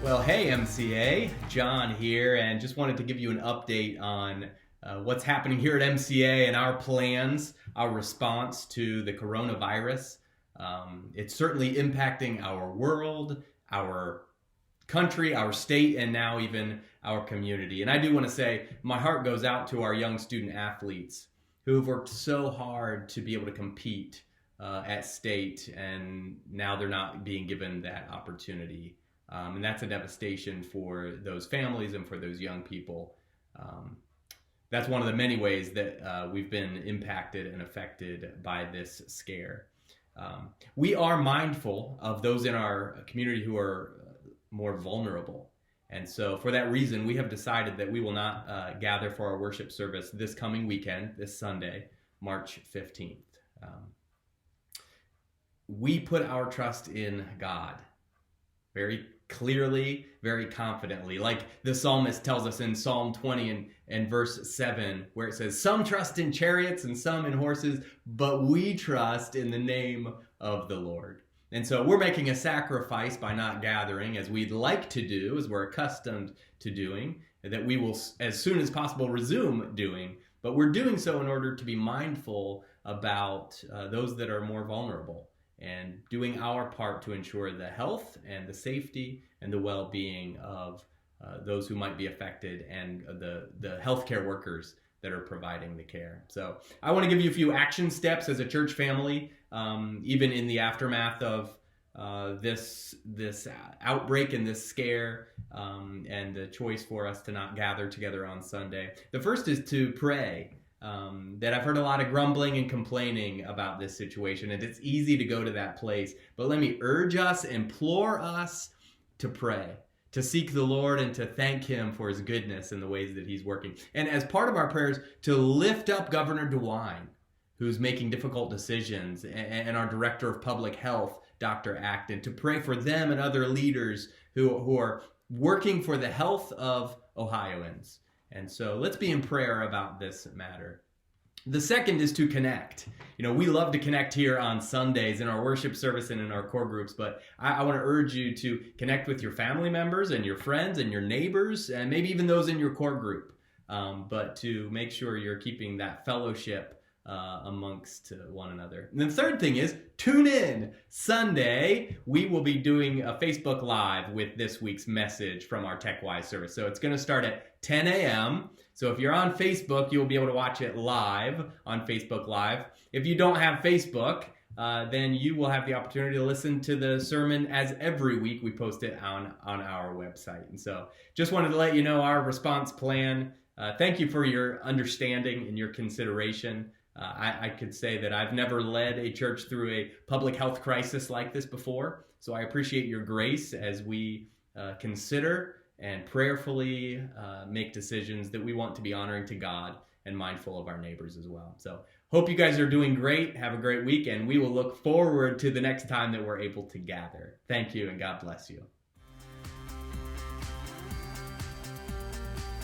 Well, hey MCA, John here, and just wanted to give you an update on what's happening here at MCA and our plans, our response to the coronavirus. It's certainly impacting our world, our country, our state, and now even our community. And I do want to say my heart goes out to our young student athletes who have worked so hard to be able to compete at state, and now they're not being given that opportunity. And that's a devastation for those families and for those young people. That's one of the many ways that we've been impacted and affected by this scare. We are mindful of those in our community who are more vulnerable. And so for that reason, we have decided that we will not gather for our worship service this coming weekend, this Sunday, March 15th. We put our trust in God very clearly, very confidently, like the psalmist tells us in Psalm 20 and verse 7, where it says, "Some trust in chariots and some in horses, but we trust in the name of the Lord." And so we're making a sacrifice by not gathering as we'd like to do, as we're accustomed to doing, that we will as soon as possible resume doing. But we're doing so in order to be mindful about those that are more vulnerable, and doing our part to ensure the health and the safety and the well-being of those who might be affected and the healthcare workers that are providing the care. So I want to give you a few action steps as a church family, even in the aftermath of this outbreak and this scare, and the choice for us to not gather together on Sunday. The first is to pray. That I've heard a lot of grumbling and complaining about this situation, and it's easy to go to that place. But let me urge us, implore us to pray, to seek the Lord and to thank Him for His goodness and the ways that He's working. And as part of our prayers, to lift up Governor DeWine, who's making difficult decisions, and our Director of Public Health, Dr. Acton, to pray for them and other leaders who are working for the health of Ohioans. And so let's be in prayer about this matter. The second is to connect. We love to connect here on Sundays in our worship service and in our core groups, but I want to urge you to connect with your family members and your friends and your neighbors, and maybe even those in your core group, but to make sure you're keeping that fellowship amongst one another. And the third thing is tune in. Sunday, we will be doing a Facebook Live with this week's message from our TechWise service. So it's going to start at 10 a.m. So if you're on Facebook, you'll be able to watch it live on Facebook Live. If you don't have Facebook, then you will have the opportunity to listen to the sermon as every week we post it on our website. And so just wanted to let you know our response plan. Thank you for your understanding and your consideration. I could say that I've never led a church through a public health crisis like this before, so I appreciate your grace as we consider and prayerfully make decisions that we want to be honoring to God and mindful of our neighbors as well. So hope you guys are doing great. Have a great week, and we will look forward to the next time that we're able to gather. Thank you, and God bless you.